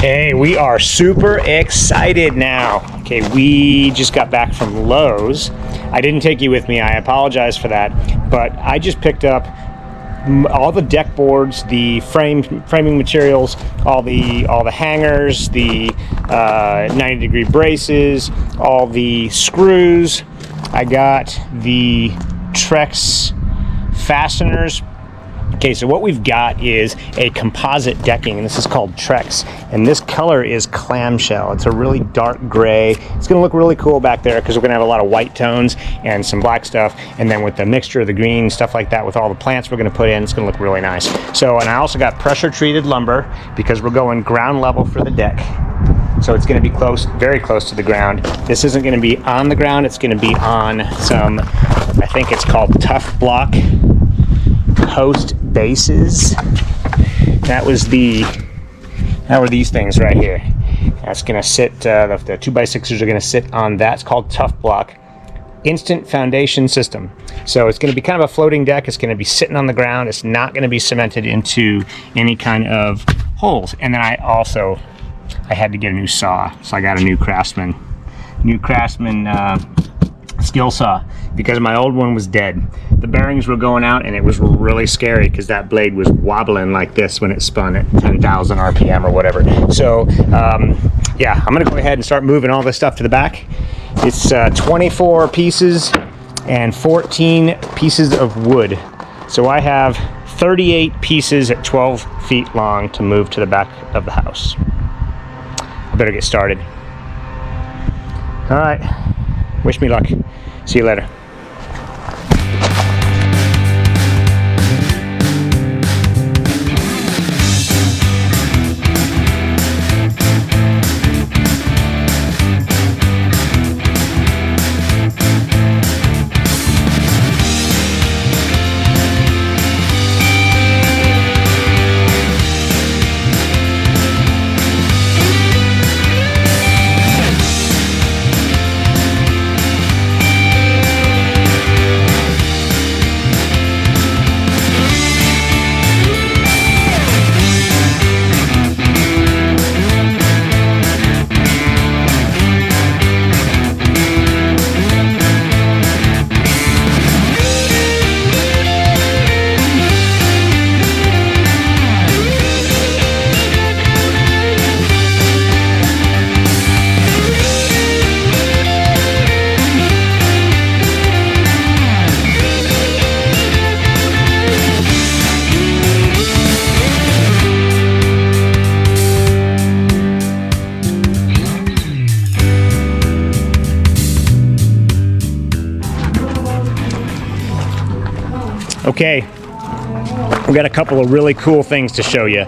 Hey, we are super excited now. Okay, we just got back from Lowe's. I didn't take you with me, I apologize for that, but I just picked up all the deck boards, the framing materials, all the hangers, the 90-degree braces, all the screws. I got the Trex fasteners. Okay, so what we've got is a composite decking, and this is called Trex, and this color is clamshell. It's a really dark gray. It's going to look really cool back there because we're going to have a lot of white tones and some black stuff, and then with the mixture of the green, stuff like that, with all the plants we're going to put in, it's going to look really nice. So, and I also got pressure treated lumber because we're going ground level for the deck. So it's going to be close, very close to the ground. This isn't going to be on the ground, it's going to be on some, I think it's called tough block post bases. That were these things right here. That's going to sit, the 2x6s are going to sit on that. It's called tough block instant foundation system. So it's going to be kind of a floating deck. It's going to be sitting on the ground. It's not going to be cemented into any kind of holes. And then I had to get a new saw, so I got a new Craftsman skill saw because my old one was dead. The bearings were going out and it was really scary because that blade was wobbling like this when it spun at 10,000 RPM or whatever. So yeah, I'm gonna go ahead and start moving all this stuff to the back. It's 24 pieces and 14 pieces of wood. So I have 38 pieces at 12 feet long to move to the back of the house. I better get started. All right. Wish me luck. See you later. Okay, we've got a couple of really cool things to show you.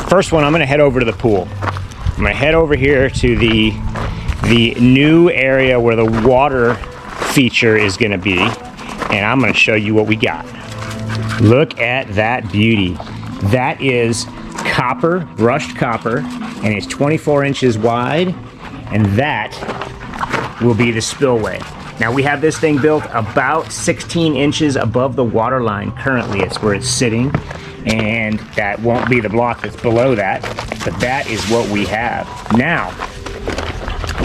First one, I'm going to head over to the pool. I'm going to head over here to the new area where the water feature is going to be, and I'm going to show you what we got. Look at that beauty. That is copper, brushed copper, and it's 24 inches wide, and that will be the spillway. Now we have this thing built about 16 inches above the water line currently. It's where it's sitting, and that won't be the block that's below that, but that is what we have. Now,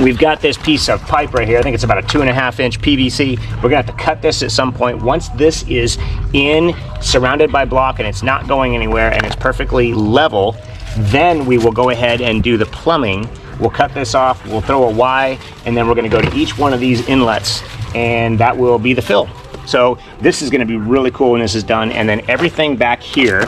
we've got this piece of pipe right here. I think it's about a 2.5 inch PVC. We're gonna have to cut this at some point. Once this is in, surrounded by block, and it's not going anywhere, and it's perfectly level, then we will go ahead and do the plumbing. We'll cut this off, we'll throw a Y, and then we're gonna go to each one of these inlets, and that will be the fill. So this is gonna be really cool when this is done, and then everything back here,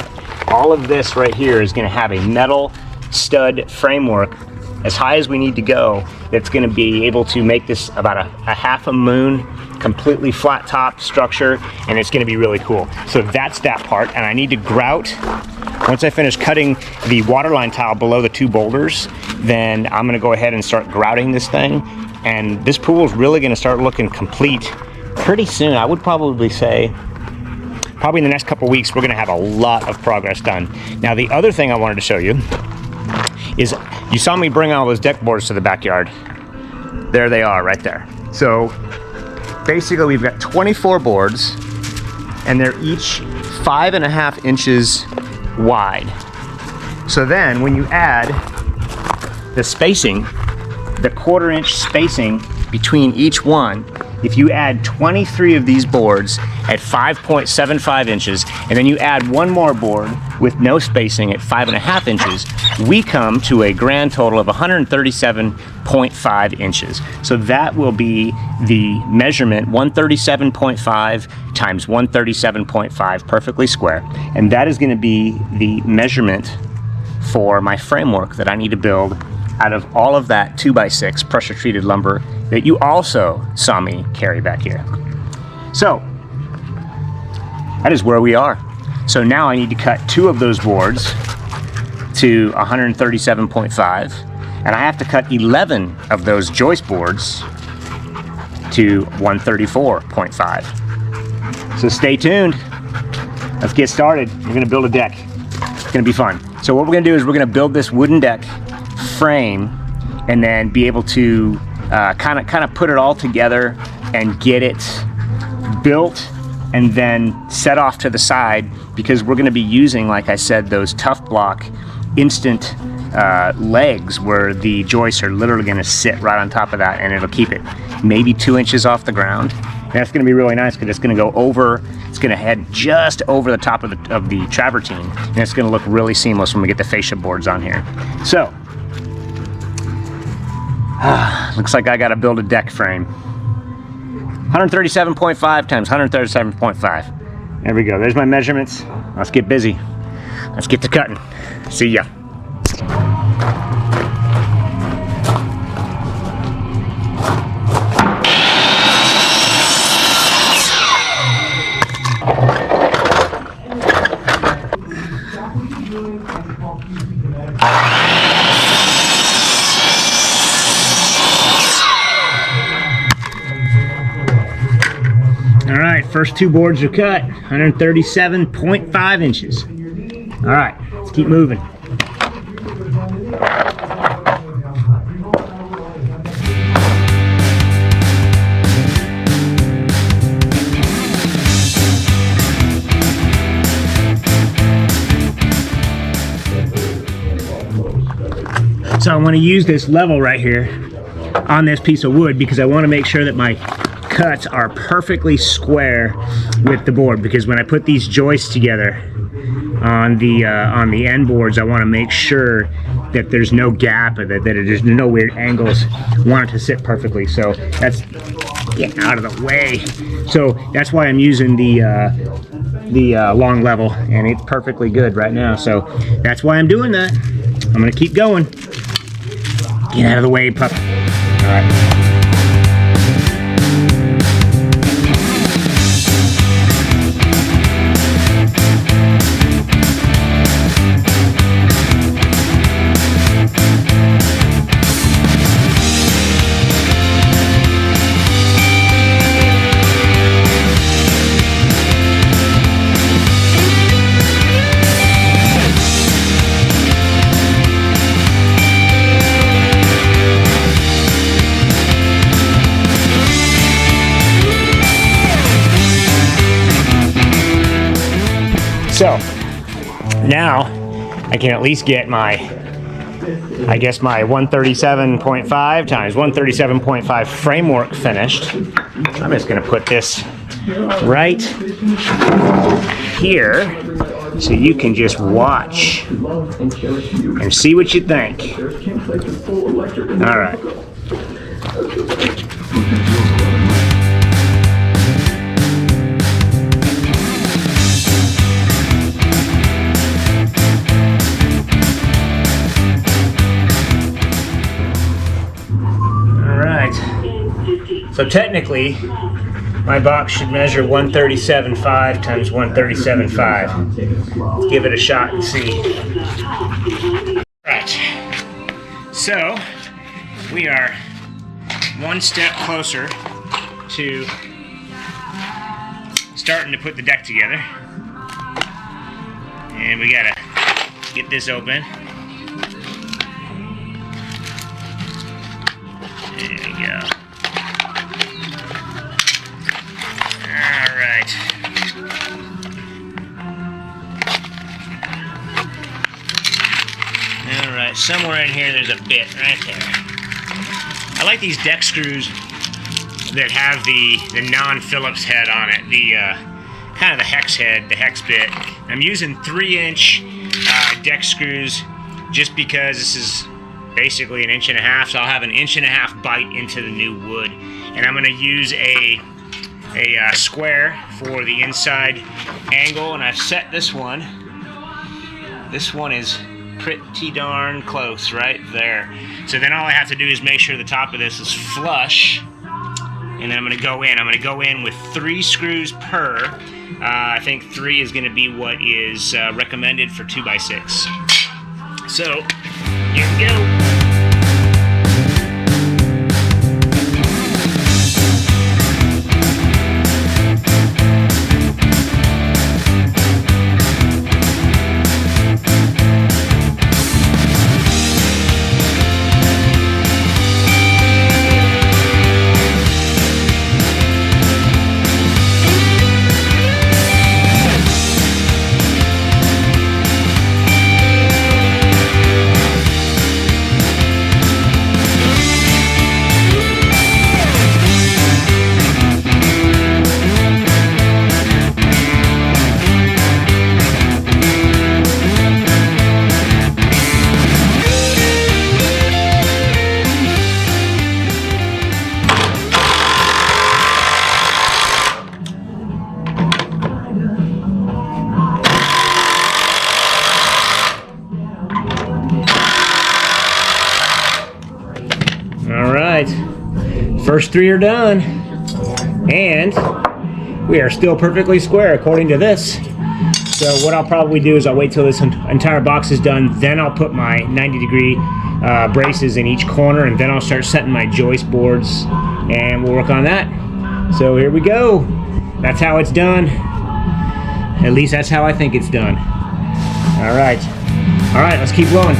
all of this right here is gonna have a metal stud framework as high as we need to go that's gonna be able to make this about a half a moon, completely flat top structure, and it's gonna be really cool. So that's that part, and I need to grout. Once I finish cutting the waterline tile below the two boulders, then I'm gonna go ahead and start grouting this thing, and this pool is really gonna start looking complete pretty soon. I would probably say, probably in the next couple weeks, we're gonna have a lot of progress done. Now the other thing I wanted to show you is, you saw me bring all those deck boards to the backyard. There they are, right there. So basically we've got 24 boards, and they're each 5.5 inches wide. So then when you add the spacing, the 1/4 inch spacing between each one, if you add 23 of these boards at 5.75 inches, and then you add one more board with no spacing at 5.5 inches, we come to a grand total of 137.5 inches. So that will be the measurement, 137.5 times 137.5, perfectly square. And that is gonna be the measurement for my framework that I need to build out of all of that 2x6 pressure treated lumber that you also saw me carry back here. So that is where we are. So now I need to cut 2 of those boards to 137.5, and I have to cut 11 of those joist boards to 134.5. So stay tuned. Let's get started. We're gonna build a deck. It's gonna be fun. So what we're gonna do is we're gonna build this wooden deck frame and then be able to kind of put it all together and get it built and then set off to the side, because we're going to be using, like I said, those tough block instant legs where the joists are literally going to sit right on top of that, and it'll keep it maybe 2 inches off the ground. And that's going to be really nice because it's going to go over, it's going to head just over the top of the travertine, and it's going to look really seamless when we get the fascia boards on here. So looks like I got to build a deck frame. 137.5 times 137.5. There we go. There's my measurements. Let's get busy. Let's get to cutting. See ya. All right, first 2 boards are cut, 137.5 inches. All right, let's keep moving. So I want to use this level right here on this piece of wood because I want to make sure that my cuts are perfectly square with the board, because when I put these joists together on the end boards, I want to make sure that there's no gap or that there's no weird angles. I want it to sit perfectly. So that's getting out of the way. So that's why I'm using the long level, and it's perfectly good right now. So that's why I'm doing that. I'm gonna keep going. Get out of the way, pup. All right. So now I can at least get my, I guess my 137.5 times 137.5 framework finished. I'm just gonna put this right here so you can just watch and see what you think. All right. So technically, my box should measure 137.5 times 137.5. Let's give it a shot and see. Right. So we are one step closer to starting to put the deck together. And we gotta get this open. There we go. Alright. but somewhere in here there's a bit right there. I like these deck screws that have the non-Phillips head on it, the kind of the hex head, the hex bit. I'm using 3-inch deck screws just because this is basically 1.5 inches, so I'll have 1.5 inches bite into the new wood. And I'm going to use a square for the inside angle, and I've set this one. This one is pretty darn close right there. So then all I have to do is make sure the top of this is flush, and then I'm going to go in. I'm going to go in with 3 screws per. I think 3 is going to be what is recommended for 2x6. So here we go. First 3 are done, and we are still perfectly square according to this. So what I'll probably do is I'll wait till this entire box is done, then I'll put my 90-degree braces in each corner, and then I'll start setting my joist boards, and we'll work on that. So here we go. That's how it's done. At least that's how I think it's done. All right, let's keep going.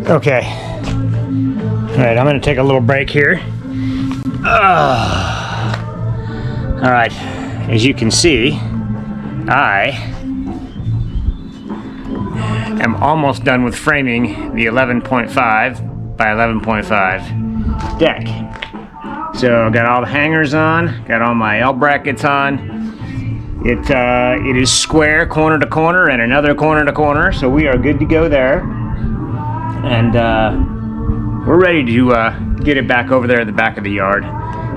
Okay. All right, I'm gonna take a little break here. All right, as you can see, I am almost done with framing the 11.5 by 11.5 deck. So got all the hangers on, got all my L brackets on. It is square corner to corner and another corner to corner, so we are good to go there. And we're ready to get it back over there at the back of the yard.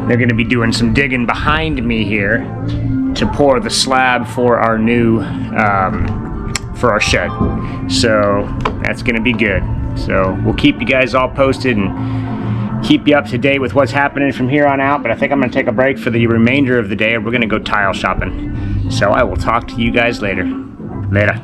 They're going to be doing some digging behind me here to pour the slab for our new, for our shed. So that's going to be good. So we'll keep you guys all posted and keep you up to date with what's happening from here on out. But I think I'm going to take a break for the remainder of the day. We're going to go tile shopping. So I will talk to you guys later. Later.